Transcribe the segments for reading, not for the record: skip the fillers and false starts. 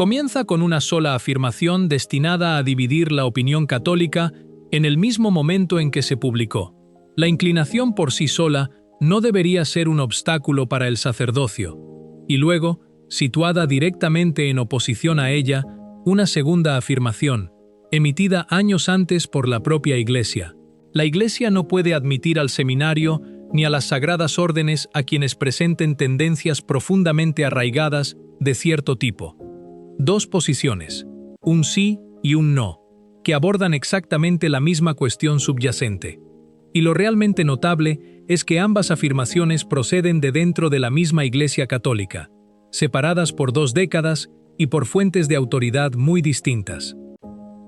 Comienza con una sola afirmación destinada a dividir la opinión católica en el mismo momento en que se publicó. La inclinación por sí sola no debería ser un obstáculo para el sacerdocio. Y luego, situada directamente en oposición a ella, una segunda afirmación, emitida años antes por la propia Iglesia. La Iglesia no puede admitir al seminario ni a las sagradas órdenes a quienes presenten tendencias profundamente arraigadas de cierto tipo. Dos posiciones, un sí y un no, que abordan exactamente la misma cuestión subyacente. Y lo realmente notable es que ambas afirmaciones proceden de dentro de la misma Iglesia Católica, separadas por 2 décadas y por fuentes de autoridad muy distintas.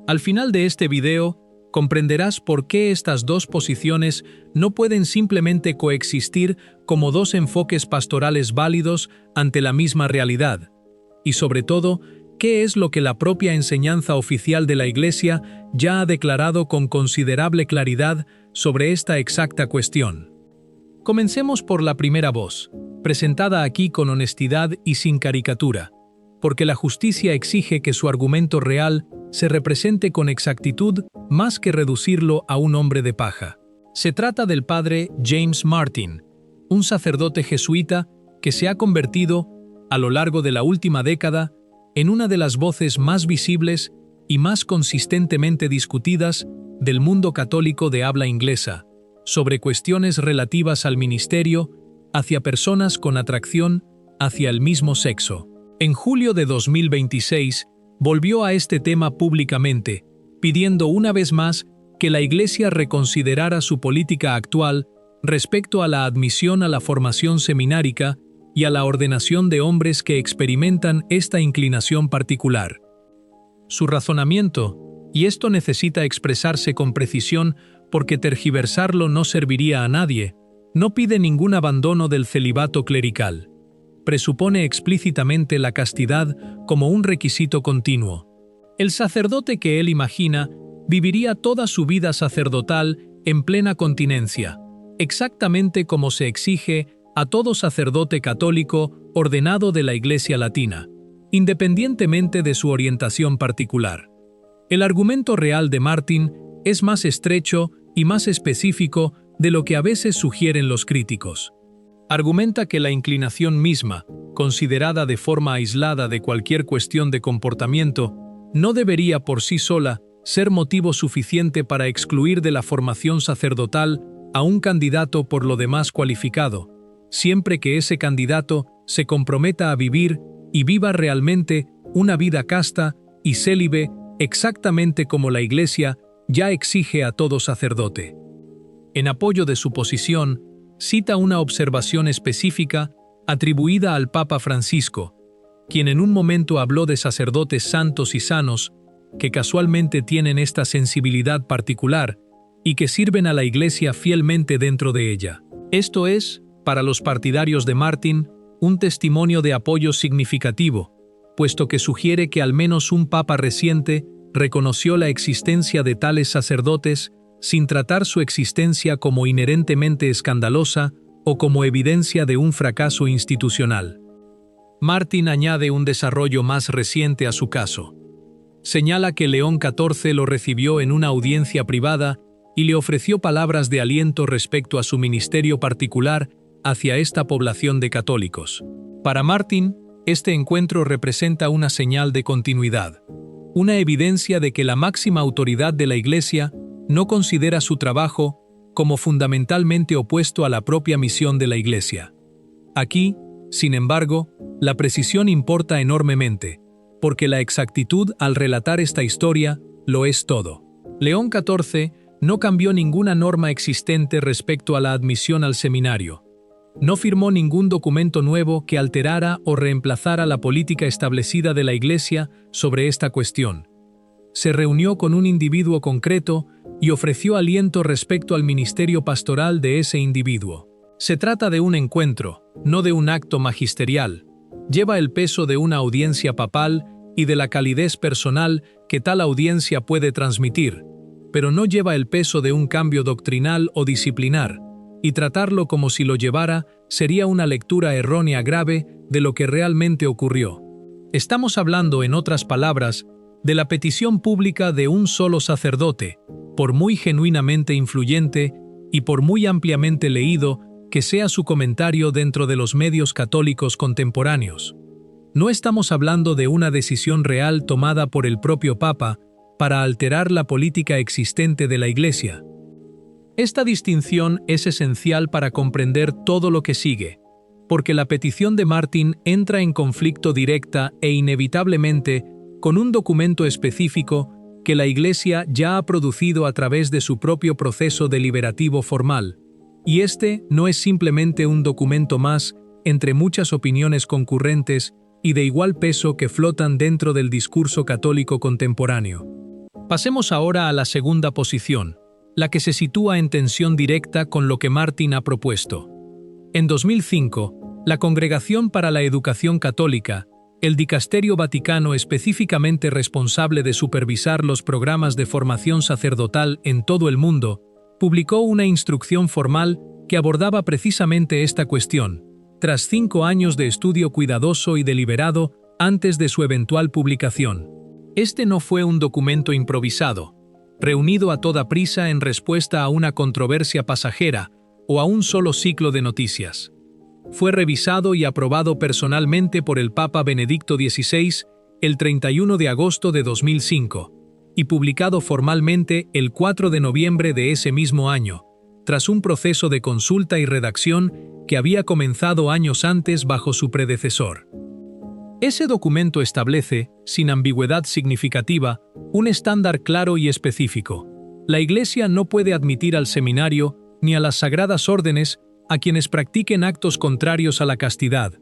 Al final de este video, comprenderás por qué estas dos posiciones no pueden simplemente coexistir como dos enfoques pastorales válidos ante la misma realidad, y sobre todo, qué es lo que la propia enseñanza oficial de la Iglesia ya ha declarado con considerable claridad sobre esta exacta cuestión. Comencemos por la primera voz, presentada aquí con honestidad y sin caricatura, porque la justicia exige que su argumento real se represente con exactitud más que reducirlo a un hombre de paja. Se trata del padre James Martin, un sacerdote jesuita que se ha convertido, a lo largo de la última década, en una de las voces más visibles y más consistentemente discutidas del mundo católico de habla inglesa, sobre cuestiones relativas al ministerio hacia personas con atracción hacia el mismo sexo. En julio de 2026, volvió a este tema públicamente, pidiendo una vez más que la Iglesia reconsiderara su política actual respecto a la admisión a la formación seminárica y a la ordenación de hombres que experimentan esta inclinación particular. Su razonamiento, y esto necesita expresarse con precisión porque tergiversarlo no serviría a nadie, no pide ningún abandono del celibato clerical. Presupone explícitamente la castidad como un requisito continuo. El sacerdote que él imagina viviría toda su vida sacerdotal en plena continencia, exactamente como se exige a todo sacerdote católico ordenado de la Iglesia Latina, independientemente de su orientación particular. El argumento real de Martin es más estrecho y más específico de lo que a veces sugieren los críticos. Argumenta que la inclinación misma, considerada de forma aislada de cualquier cuestión de comportamiento, no debería por sí sola ser motivo suficiente para excluir de la formación sacerdotal a un candidato por lo demás cualificado, siempre que ese candidato se comprometa a vivir y viva realmente una vida casta y célibe exactamente como la Iglesia ya exige a todo sacerdote. En apoyo de su posición, cita una observación específica atribuida al Papa Francisco, quien en un momento habló de sacerdotes santos y sanos que casualmente tienen esta sensibilidad particular y que sirven a la Iglesia fielmente dentro de ella. Esto es, para los partidarios de Martin, un testimonio de apoyo significativo, puesto que sugiere que al menos un papa reciente reconoció la existencia de tales sacerdotes sin tratar su existencia como inherentemente escandalosa o como evidencia de un fracaso institucional. Martin añade un desarrollo más reciente a su caso. Señala que León XIV lo recibió en una audiencia privada y le ofreció palabras de aliento respecto a su ministerio particular hacia esta población de católicos. Para Martin, este encuentro representa una señal de continuidad, una evidencia de que la máxima autoridad de la Iglesia no considera su trabajo como fundamentalmente opuesto a la propia misión de la Iglesia. Aquí, sin embargo, la precisión importa enormemente, porque la exactitud al relatar esta historia lo es todo. León XIV no cambió ninguna norma existente respecto a la admisión al seminario. No firmó ningún documento nuevo que alterara o reemplazara la política establecida de la Iglesia sobre esta cuestión. Se reunió con un individuo concreto y ofreció aliento respecto al ministerio pastoral de ese individuo. Se trata de un encuentro, no de un acto magisterial. Lleva el peso de una audiencia papal y de la calidez personal que tal audiencia puede transmitir, pero no lleva el peso de un cambio doctrinal o disciplinar, y tratarlo como si lo llevara sería una lectura errónea grave de lo que realmente ocurrió. Estamos hablando, en otras palabras, de la petición pública de un solo sacerdote, por muy genuinamente influyente y por muy ampliamente leído que sea su comentario dentro de los medios católicos contemporáneos. No estamos hablando de una decisión real tomada por el propio Papa para alterar la política existente de la Iglesia. Esta distinción es esencial para comprender todo lo que sigue, porque la petición de Martin entra en conflicto directa e inevitablemente con un documento específico que la Iglesia ya ha producido a través de su propio proceso deliberativo formal, y este no es simplemente un documento más entre muchas opiniones concurrentes y de igual peso que flotan dentro del discurso católico contemporáneo. Pasemos ahora a la segunda posición, la que se sitúa en tensión directa con lo que Martin ha propuesto. En 2005, la Congregación para la Educación Católica, el Dicasterio Vaticano específicamente responsable de supervisar los programas de formación sacerdotal en todo el mundo, publicó una instrucción formal que abordaba precisamente esta cuestión, tras 5 años de estudio cuidadoso y deliberado antes de su eventual publicación. Este no fue un documento improvisado, reunido a toda prisa en respuesta a una controversia pasajera o a un solo ciclo de noticias. Fue revisado y aprobado personalmente por el Papa Benedicto XVI el 31 de agosto de 2005 y publicado formalmente el 4 de noviembre de ese mismo año, tras un proceso de consulta y redacción que había comenzado años antes bajo su predecesor. Ese documento establece, sin ambigüedad significativa, un estándar claro y específico. La Iglesia no puede admitir al seminario ni a las sagradas órdenes a quienes practiquen actos contrarios a la castidad,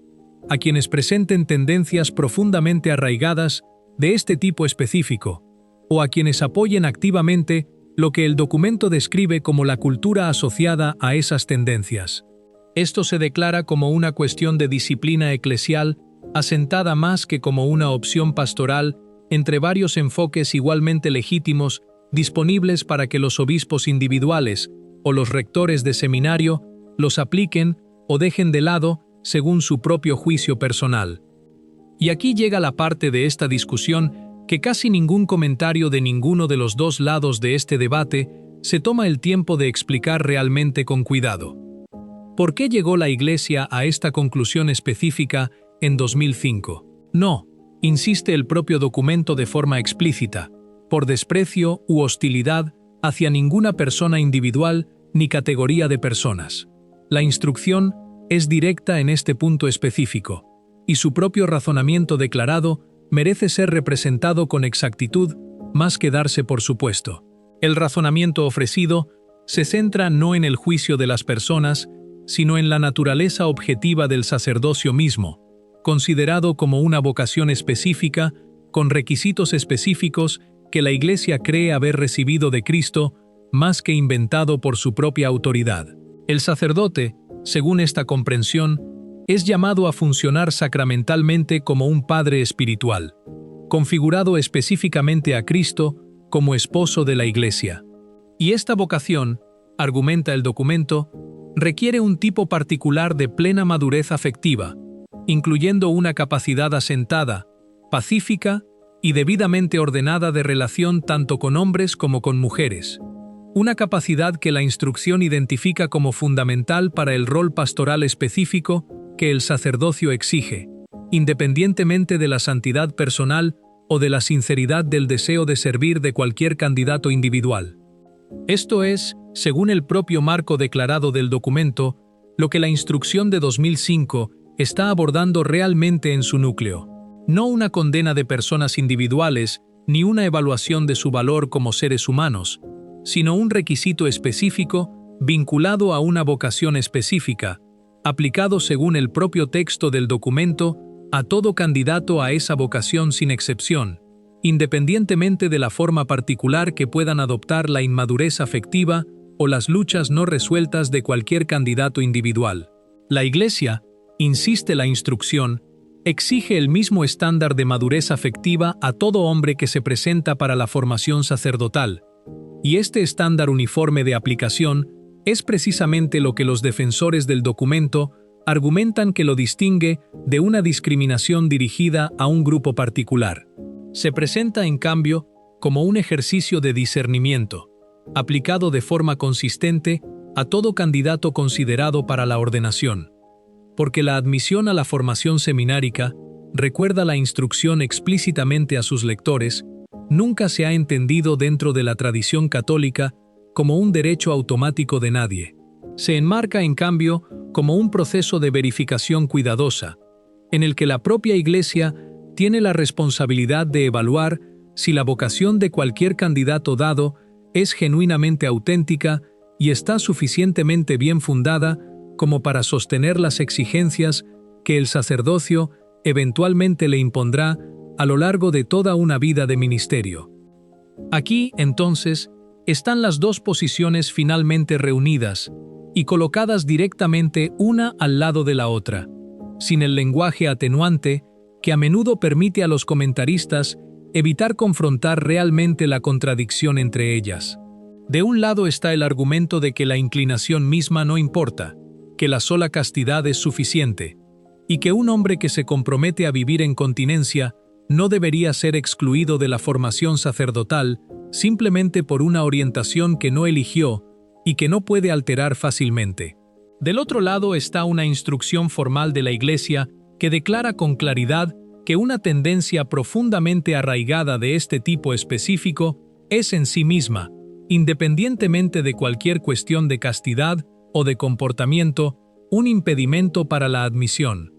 a quienes presenten tendencias profundamente arraigadas de este tipo específico, o a quienes apoyen activamente lo que el documento describe como la cultura asociada a esas tendencias. Esto se declara como una cuestión de disciplina eclesial asentada más que como una opción pastoral entre varios enfoques igualmente legítimos disponibles para que los obispos individuales o los rectores de seminario los apliquen o dejen de lado según su propio juicio personal. Y aquí llega la parte de esta discusión que casi ningún comentario de ninguno de los dos lados de este debate se toma el tiempo de explicar realmente con cuidado. ¿Por qué llegó la Iglesia a esta conclusión específica en 2005? No, insiste el propio documento de forma explícita, por desprecio u hostilidad hacia ninguna persona individual ni categoría de personas. La instrucción es directa en este punto específico, y su propio razonamiento declarado merece ser representado con exactitud más que darse por supuesto. El razonamiento ofrecido se centra no en el juicio de las personas, sino en la naturaleza objetiva del sacerdocio mismo, considerado como una vocación específica, con requisitos específicos que la Iglesia cree haber recibido de Cristo, más que inventado por su propia autoridad. El sacerdote, según esta comprensión, es llamado a funcionar sacramentalmente como un padre espiritual, configurado específicamente a Cristo como esposo de la Iglesia. Y esta vocación, argumenta el documento, requiere un tipo particular de plena madurez afectiva, incluyendo una capacidad asentada, pacífica y debidamente ordenada de relación tanto con hombres como con mujeres. Una capacidad que la instrucción identifica como fundamental para el rol pastoral específico que el sacerdocio exige, independientemente de la santidad personal o de la sinceridad del deseo de servir de cualquier candidato individual. Esto es, según el propio marco declarado del documento, lo que la instrucción de 2005 está abordando realmente en su núcleo. No una condena de personas individuales ni una evaluación de su valor como seres humanos, sino un requisito específico vinculado a una vocación específica, aplicado según el propio texto del documento a todo candidato a esa vocación sin excepción, independientemente de la forma particular que puedan adoptar la inmadurez afectiva o las luchas no resueltas de cualquier candidato individual. La Iglesia, insiste la instrucción, exige el mismo estándar de madurez afectiva a todo hombre que se presenta para la formación sacerdotal, y este estándar uniforme de aplicación es precisamente lo que los defensores del documento argumentan que lo distingue de una discriminación dirigida a un grupo particular. Se presenta, en cambio, como un ejercicio de discernimiento, aplicado de forma consistente a todo candidato considerado para la ordenación. Porque la admisión a la formación seminárica, recuerda la instrucción explícitamente a sus lectores, nunca se ha entendido dentro de la tradición católica como un derecho automático de nadie. Se enmarca, en cambio, como un proceso de verificación cuidadosa, en el que la propia Iglesia tiene la responsabilidad de evaluar si la vocación de cualquier candidato dado es genuinamente auténtica y está suficientemente bien fundada como para sostener las exigencias que el sacerdocio eventualmente le impondrá a lo largo de toda una vida de ministerio. Aquí, entonces, están las dos posiciones finalmente reunidas y colocadas directamente una al lado de la otra, sin el lenguaje atenuante que a menudo permite a los comentaristas evitar confrontar realmente la contradicción entre ellas. De un lado está el argumento de que la inclinación misma no importa, que la sola castidad es suficiente, y que un hombre que se compromete a vivir en continencia no debería ser excluido de la formación sacerdotal simplemente por una orientación que no eligió y que no puede alterar fácilmente. Del otro lado está una instrucción formal de la Iglesia que declara con claridad que una tendencia profundamente arraigada de este tipo específico es en sí misma, independientemente de cualquier cuestión de castidad o de comportamiento, un impedimento para la admisión.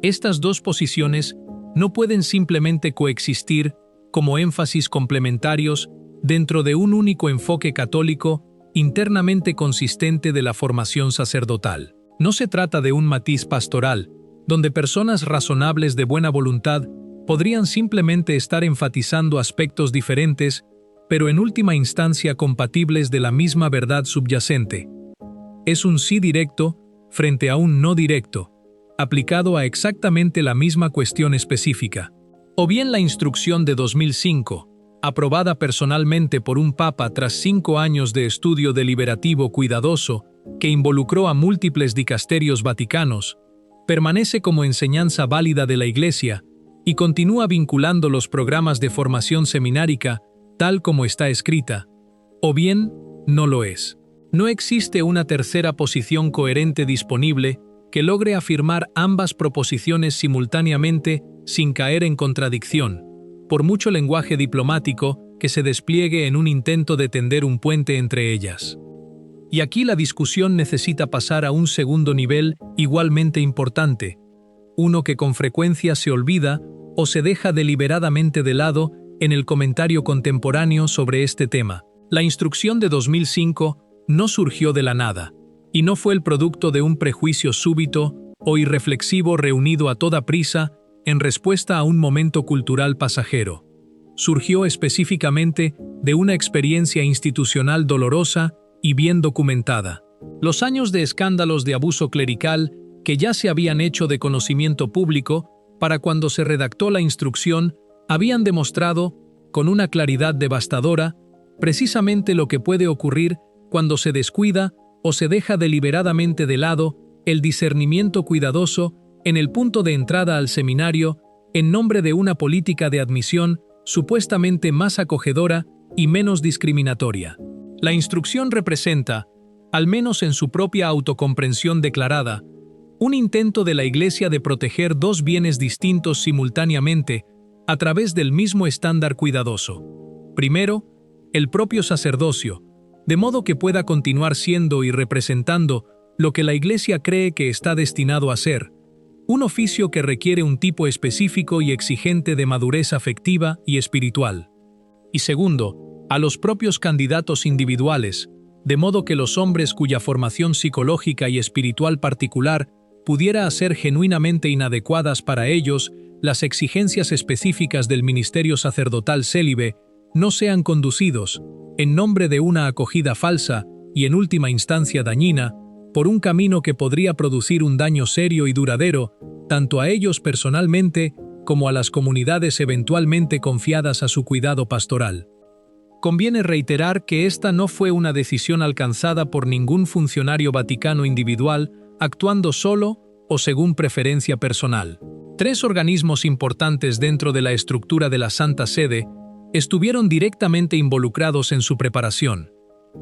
Estas dos posiciones no pueden simplemente coexistir como énfasis complementarios dentro de un único enfoque católico internamente consistente de la formación sacerdotal. No se trata de un matiz pastoral, donde personas razonables de buena voluntad podrían simplemente estar enfatizando aspectos diferentes, pero en última instancia compatibles de la misma verdad subyacente. Es un sí directo frente a un no directo, aplicado a exactamente la misma cuestión específica. O bien la instrucción de 2005, aprobada personalmente por un papa tras 5 años de estudio deliberativo cuidadoso que involucró a múltiples dicasterios vaticanos, permanece como enseñanza válida de la Iglesia y continúa vinculando los programas de formación seminárica tal como está escrita, o bien no lo es. No existe una tercera posición coherente disponible que logre afirmar ambas proposiciones simultáneamente sin caer en contradicción, por mucho lenguaje diplomático que se despliegue en un intento de tender un puente entre ellas. Y aquí la discusión necesita pasar a un segundo nivel igualmente importante, uno que con frecuencia se olvida o se deja deliberadamente de lado en el comentario contemporáneo sobre este tema. La instrucción de 2005 no surgió de la nada, y no fue el producto de un prejuicio súbito o irreflexivo reunido a toda prisa en respuesta a un momento cultural pasajero. Surgió específicamente de una experiencia institucional dolorosa y bien documentada. Los años de escándalos de abuso clerical que ya se habían hecho de conocimiento público para cuando se redactó la instrucción habían demostrado, con una claridad devastadora, precisamente lo que puede ocurrir cuando se descuida o se deja deliberadamente de lado el discernimiento cuidadoso en el punto de entrada al seminario en nombre de una política de admisión supuestamente más acogedora y menos discriminatoria. La instrucción representa, al menos en su propia autocomprensión declarada, un intento de la Iglesia de proteger dos bienes distintos simultáneamente a través del mismo estándar cuidadoso. Primero, el propio sacerdocio, de modo que pueda continuar siendo y representando lo que la Iglesia cree que está destinado a ser, un oficio que requiere un tipo específico y exigente de madurez afectiva y espiritual. Y segundo, a los propios candidatos individuales, de modo que los hombres cuya formación psicológica y espiritual particular pudiera hacer genuinamente inadecuadas para ellos las exigencias específicas del ministerio sacerdotal célibe, no sean conducidos, en nombre de una acogida falsa y en última instancia dañina, por un camino que podría producir un daño serio y duradero, tanto a ellos personalmente como a las comunidades eventualmente confiadas a su cuidado pastoral. Conviene reiterar que esta no fue una decisión alcanzada por ningún funcionario vaticano individual actuando solo o según preferencia personal. 3 organismos importantes dentro de la estructura de la Santa Sede estuvieron directamente involucrados en su preparación,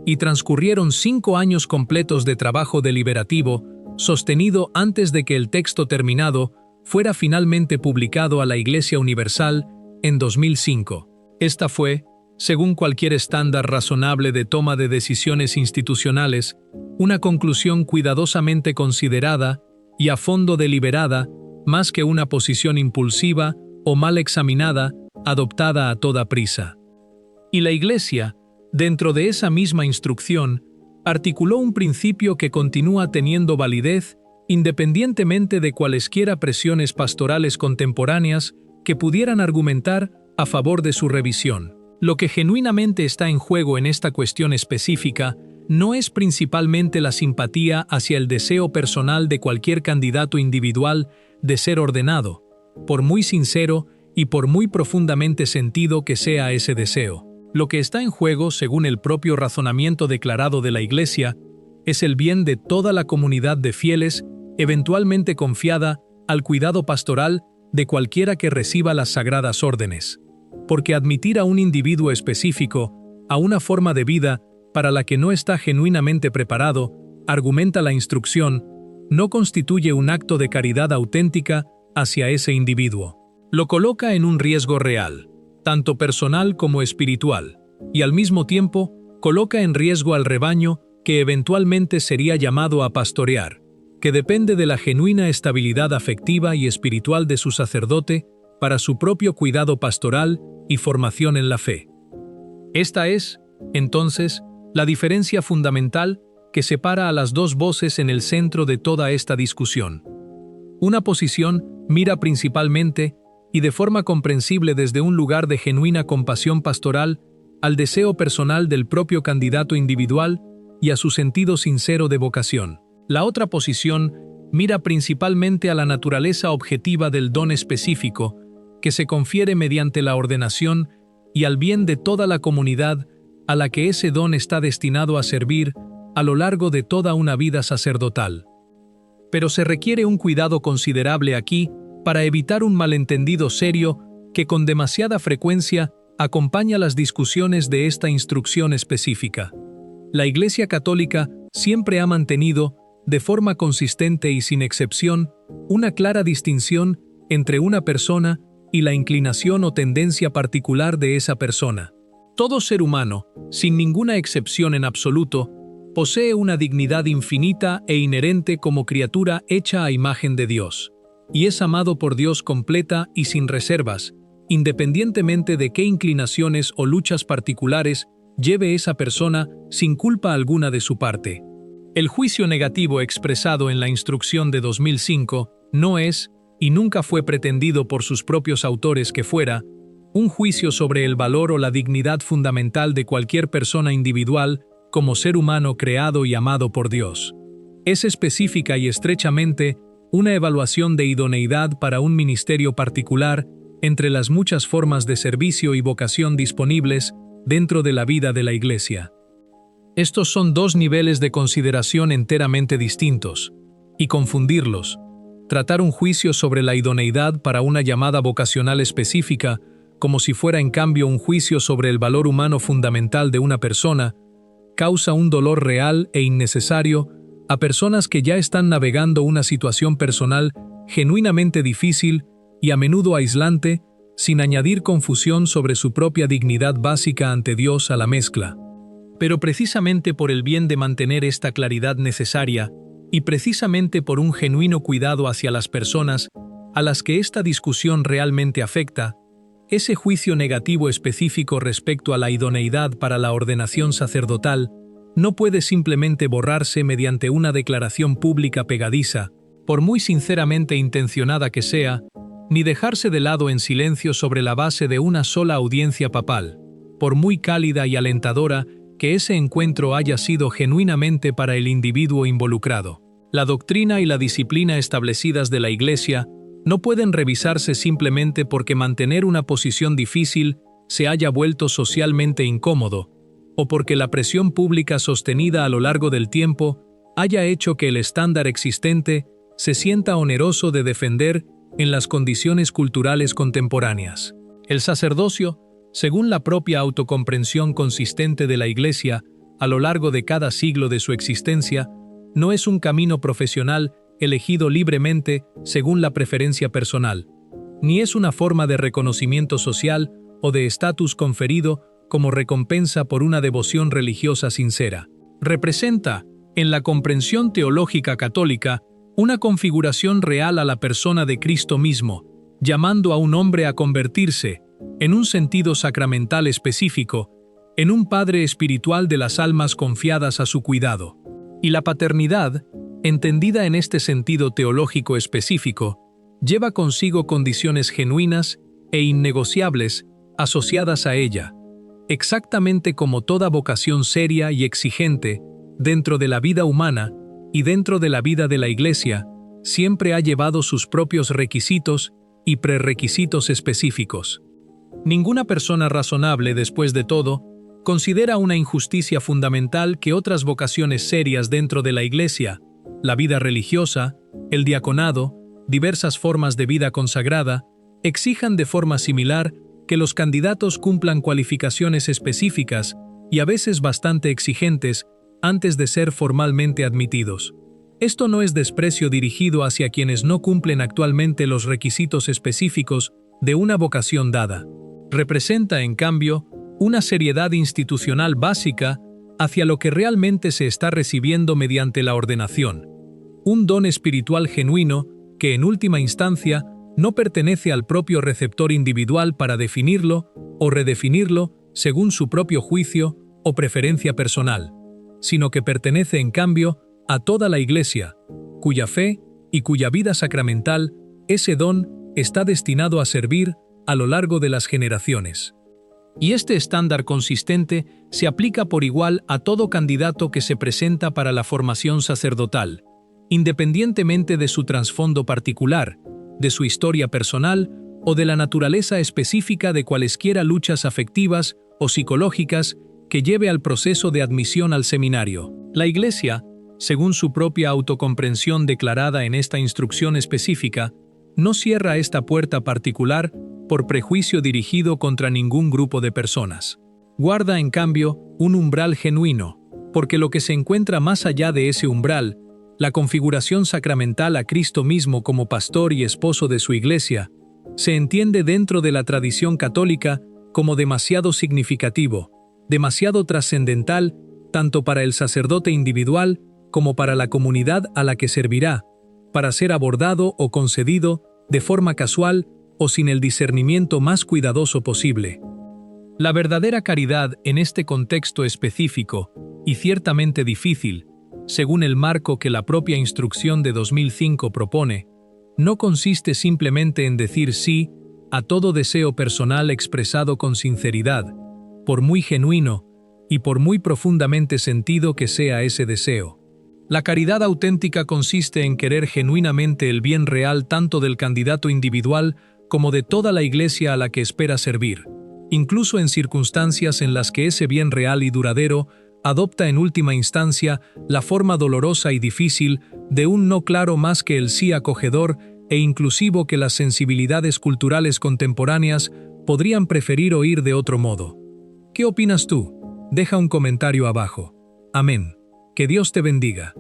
y transcurrieron 5 años completos de trabajo deliberativo sostenido antes de que el texto terminado fuera finalmente publicado a la Iglesia Universal en 2005. Esta fue, según cualquier estándar razonable de toma de decisiones institucionales, una conclusión cuidadosamente considerada y a fondo deliberada, más que una posición impulsiva o mal examinada, adoptada a toda prisa. Y la Iglesia, dentro de esa misma instrucción, articuló un principio que continúa teniendo validez independientemente de cualesquiera presiones pastorales contemporáneas que pudieran argumentar a favor de su revisión. Lo que genuinamente está en juego en esta cuestión específica no es principalmente la simpatía hacia el deseo personal de cualquier candidato individual de ser ordenado, por muy sincero y por muy profundamente sentido que sea ese deseo. Lo que está en juego, según el propio razonamiento declarado de la Iglesia, es el bien de toda la comunidad de fieles, eventualmente confiada al cuidado pastoral de cualquiera que reciba las sagradas órdenes. Porque admitir a un individuo específico a una forma de vida para la que no está genuinamente preparado, argumenta la instrucción, no constituye un acto de caridad auténtica hacia ese individuo. Lo coloca en un riesgo real, tanto personal como espiritual, y al mismo tiempo coloca en riesgo al rebaño que eventualmente sería llamado a pastorear, que depende de la genuina estabilidad afectiva y espiritual de su sacerdote para su propio cuidado pastoral y formación en la fe. Esta es, entonces, la diferencia fundamental que separa a las 2 voces en el centro de toda esta discusión. Una posición mira principalmente, y de forma comprensible desde un lugar de genuina compasión pastoral, al deseo personal del propio candidato individual y a su sentido sincero de vocación. La otra posición mira principalmente a la naturaleza objetiva del don específico que se confiere mediante la ordenación y al bien de toda la comunidad a la que ese don está destinado a servir a lo largo de toda una vida sacerdotal. Pero se requiere un cuidado considerable aquí para evitar un malentendido serio que con demasiada frecuencia acompaña las discusiones de esta instrucción específica. La Iglesia Católica siempre ha mantenido, de forma consistente y sin excepción, una clara distinción entre una persona y la inclinación o tendencia particular de esa persona. Todo ser humano, sin ninguna excepción en absoluto, posee una dignidad infinita e inherente como criatura hecha a imagen de Dios, y es amado por Dios completa y sin reservas, independientemente de qué inclinaciones o luchas particulares lleve esa persona sin culpa alguna de su parte. El juicio negativo expresado en la instrucción de 2005 no es, y nunca fue pretendido por sus propios autores que fuera, un juicio sobre el valor o la dignidad fundamental de cualquier persona individual como ser humano creado y amado por Dios. Es específica y estrechamente una evaluación de idoneidad para un ministerio particular entre las muchas formas de servicio y vocación disponibles dentro de la vida de la Iglesia. Estos son 2 niveles de consideración enteramente distintos, y confundirlos, tratar un juicio sobre la idoneidad para una llamada vocacional específica como si fuera en cambio un juicio sobre el valor humano fundamental de una persona, causa un dolor real e innecesario a personas que ya están navegando una situación personal genuinamente difícil y a menudo aislante, sin añadir confusión sobre su propia dignidad básica ante Dios a la mezcla. Pero precisamente por el bien de mantener esta claridad necesaria, y precisamente por un genuino cuidado hacia las personas a las que esta discusión realmente afecta, ese juicio negativo específico respecto a la idoneidad para la ordenación sacerdotal no puede simplemente borrarse mediante una declaración pública pegadiza, por muy sinceramente intencionada que sea, ni dejarse de lado en silencio sobre la base de una sola audiencia papal, por muy cálida y alentadora que ese encuentro haya sido genuinamente para el individuo involucrado. La doctrina y la disciplina establecidas de la Iglesia no pueden revisarse simplemente porque mantener una posición difícil se haya vuelto socialmente incómodo, o porque la presión pública sostenida a lo largo del tiempo haya hecho que el estándar existente se sienta oneroso de defender en las condiciones culturales contemporáneas. El sacerdocio, según la propia autocomprensión consistente de la Iglesia a lo largo de cada siglo de su existencia, no es un camino profesional elegido libremente según la preferencia personal, ni es una forma de reconocimiento social o de estatus conferido como recompensa por una devoción religiosa sincera. Representa, en la comprensión teológica católica, una configuración real a la persona de Cristo mismo, llamando a un hombre a convertirse, en un sentido sacramental específico, en un padre espiritual de las almas confiadas a su cuidado. Y la paternidad, entendida en este sentido teológico específico, lleva consigo condiciones genuinas e innegociables asociadas a ella, exactamente como toda vocación seria y exigente dentro de la vida humana y dentro de la vida de la Iglesia, siempre ha llevado sus propios requisitos y prerequisitos específicos. Ninguna persona razonable, después de todo, considera una injusticia fundamental que otras vocaciones serias dentro de la Iglesia, la vida religiosa, el diaconado, diversas formas de vida consagrada, exijan de forma similar que los candidatos cumplan cualificaciones específicas y a veces bastante exigentes antes de ser formalmente admitidos. Esto no es desprecio dirigido hacia quienes no cumplen actualmente los requisitos específicos de una vocación dada. Representa, en cambio, una seriedad institucional básica hacia lo que realmente se está recibiendo mediante la ordenación. Un don espiritual genuino que, en última instancia, no pertenece al propio receptor individual para definirlo o redefinirlo según su propio juicio o preferencia personal, sino que pertenece, en cambio, a toda la Iglesia, cuya fe y cuya vida sacramental ese don está destinado a servir a lo largo de las generaciones. Y este estándar consistente se aplica por igual a todo candidato que se presenta para la formación sacerdotal, independientemente de su trasfondo particular, de su historia personal o de la naturaleza específica de cualesquiera luchas afectivas o psicológicas que lleve al proceso de admisión al seminario. La Iglesia, según su propia autocomprensión declarada en esta instrucción específica, no cierra esta puerta particular por prejuicio dirigido contra ningún grupo de personas. Guarda, en cambio, un umbral genuino, porque lo que se encuentra más allá de ese umbral, la configuración sacramental a Cristo mismo como pastor y esposo de su Iglesia, se entiende dentro de la tradición católica como demasiado significativo, demasiado trascendental, tanto para el sacerdote individual como para la comunidad a la que servirá, para ser abordado o concedido de forma casual o sin el discernimiento más cuidadoso posible. La verdadera caridad en este contexto específico, y ciertamente difícil, según el marco que la propia instrucción de 2005 propone, no consiste simplemente en decir sí a todo deseo personal expresado con sinceridad, por muy genuino y por muy profundamente sentido que sea ese deseo. La caridad auténtica consiste en querer genuinamente el bien real tanto del candidato individual como de toda la Iglesia a la que espera servir, incluso en circunstancias en las que ese bien real y duradero adopta en última instancia la forma dolorosa y difícil de un no claro más que el sí acogedor e inclusivo que las sensibilidades culturales contemporáneas podrían preferir oír de otro modo. ¿Qué opinas tú? Deja un comentario abajo. Amén. Que Dios te bendiga.